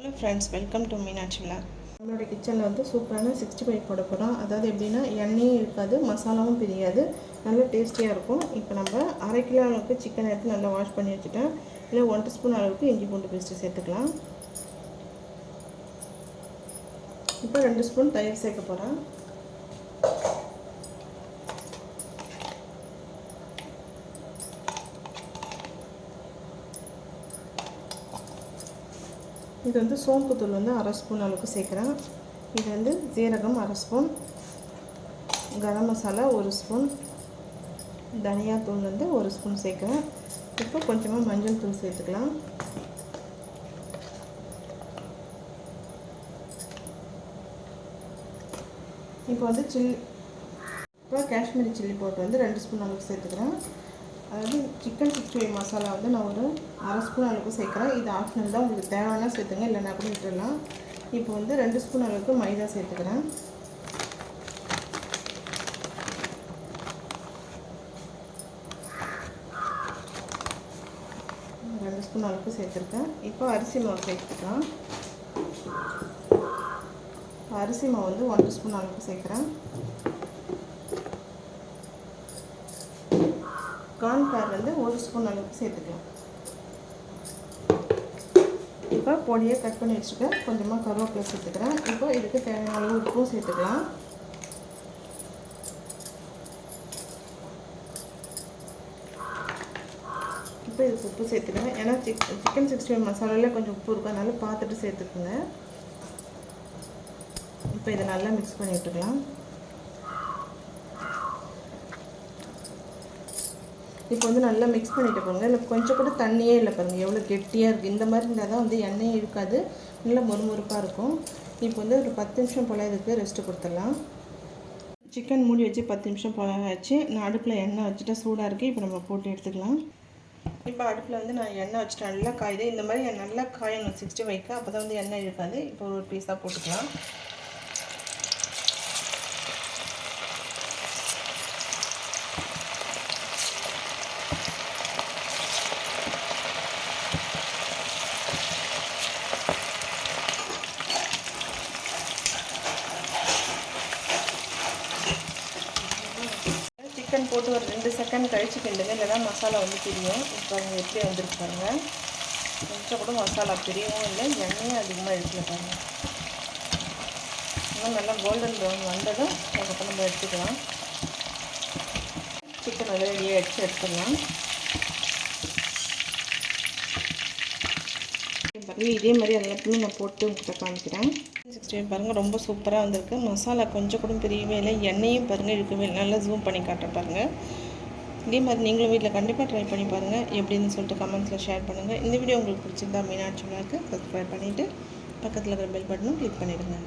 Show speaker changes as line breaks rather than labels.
Hello friends, welcome to Meenakshi vlog. நம்மளோட கிச்சனில் வந்து சூப்பரான 65 போட போகிறோம். அதாவது எப்படின்னா எண்ணெயும் இருக்காது, மசாலாவும் பிரியாது, நல்லா டேஸ்டியாக இருக்கும். இப்போ நம்ம 1/2 கிலோ அளவுக்கு சிக்கன் எடுத்து நல்லா வாஷ் பண்ணி வச்சுட்டேன். இல்லை 1 ஸ்பூன் அளவுக்கு இஞ்சி பூண்டு பேஸ்ட்டு சேர்த்துக்கலாம். இப்போ 2 ஸ்பூன் தயிர் சேர்க்க போகிறேன். இது வந்து சோம்புத்தூள் வந்து 1/2 ஸ்பூன் அளவுக்கு சேர்க்குறேன். இது வந்து ஜீரகம் 1/2 ஸ்பூன், கரம் மசாலா 1 ஸ்பூன், தனியாத்தூள் வந்து 1 ஸ்பூன் சேர்க்குறேன். இப்போ கொஞ்சமாக மஞ்சள் தூள் சேர்த்துக்கலாம். இப்போ வந்து காஷ்மீரி சில்லி பவுடர் வந்து 2 ஸ்பூன் அளவுக்கு சேர்த்துக்கிறேன். அதாவது சிக்கன் 65 மசாலா வந்து நான் ஒரு 1/2 ஸ்பூன் அளவுக்கு சேர்க்குறேன். இது ஆப்ஷனல் தான், உங்களுக்கு தேவைன்னா சேர்த்துங்க, இல்லைனா கூட விட்டுடலாம். இப்போ வந்து 2 ஸ்பூன் அளவுக்கு மைதா சேர்த்துக்கிறேன். ரெண்டு ஸ்பூன் அளவுக்கு சேர்த்துருக்கேன். இப்போ அரிசி மாவு சேர்த்துக்கலாம். அரிசி மாவு வந்து 1 ஸ்பூன் அளவுக்கு சேர்க்குறேன். கார்ன்ஃப்ளவர் வந்து 1 ஸ்பூன் அளவுக்கு சேர்த்துக்கலாம். இப்போ பொடியை கட் பண்ணி வச்சுருக்கேன். கொஞ்சமாக கருவேப்பிலை சேர்த்துக்கிறேன். இப்போ இதுக்கு தேவையான அளவு உப்பும் சேர்த்துக்கலாம். இப்போ இதுக்கு உப்பு சேர்த்துக்கிறேன். ஏன்னா சிக்கன் 65 மசாலாவில் கொஞ்சம் உப்பு இருக்கும், அதனால பார்த்துட்டு சேர்த்துக்குங்க. இப்போ இதை நல்லா மிக்ஸ் பண்ணி விட்டுக்கலாம். இப்போ வந்து நல்லா மிக்ஸ் பண்ணிட்டு போங்க. இல்லை கொஞ்சம் கூட தண்ணியே இல்லை பாருங்கள், எவ்வளோ கெட்டியாக இருக்குது. இந்த மாதிரி இருந்தால் தான் வந்து எண்ணெயும் இருக்காது, நல்லா மொறுமொறுப்பாக இருக்கும். இப்போ வந்து ஒரு 10 நிமிஷம் போல் இதுக்கு ரெஸ்ட்டு கொடுத்துடலாம். சிக்கன் மூடி வச்சு 10 நிமிஷம் போல் ஆச்சு. நான் அடுப்பில் எண்ணெய் வச்சுட்டா சூடாக இருக்குது. இப்போ நம்ம போட்டு எடுத்துக்கலாம். இப்போ அடுப்பில் வந்து நான் எண்ணெய் வச்சுட்டு நல்லா காயுது. இந்த மாதிரி நல்லா காயணும் 65க்கு, அப்போ தான் வந்து எண்ணெய் இருக்காது. இப்போ ஒரு பீஸாக போட்டுக்கலாம். சிக்கன் போட்டு ஒரு 2 செகண்ட் கழிச்சு கிண்டுங்க, இல்லைனா மசாலா வந்து பிரியும். இப்போ அவங்க எப்படி வந்துருக்கு பாருங்கள், கொஞ்சம் கூட மசாலா பிரியவும் இல்லை, எண்ணெயும் அதிகமாக எடுக்கல பாருங்கள். இன்னும் நல்லா கோல்டன் ப்ரௌன் வந்ததும் அதுக்கப்புறம் நம்ம எடுத்துக்கலாம். சிக்கன் நல்லா ரெடியாக எடுத்துடலாம். பாருங்கள், இதே மாதிரி எல்லாத்தையுமே நான் போட்டு உங்கள்கிட்ட காமிக்கிறேன். 65 பாருங்கள், ரொம்ப சூப்பராக வந்திருக்கு. மசாலா கொஞ்சம் கூட பிரியவே இல்லை, எண்ணெயும் பாருங்கள் இழுக்கவே இல்லை. நல்லா ஜூம் பண்ணி காட்டுறேன் பாருங்கள். இதே மாதிரி நீங்களும் வீட்டில் கண்டிப்பாக ட்ரை பண்ணி பாருங்கள். எப்படின்னு சொல்லிட்டு கமெண்ட்ஸில் ஷேர் பண்ணுங்கள். இந்த வீடியோ உங்களுக்கு பிடிச்சிருந்தா மீனாட்சி விலாக்கு சப்ஸ்கிரைப் பண்ணிவிட்டு பக்கத்தில் இருக்கிற பெல் பட்டனும் கிளிக் பண்ணிவிடுங்க.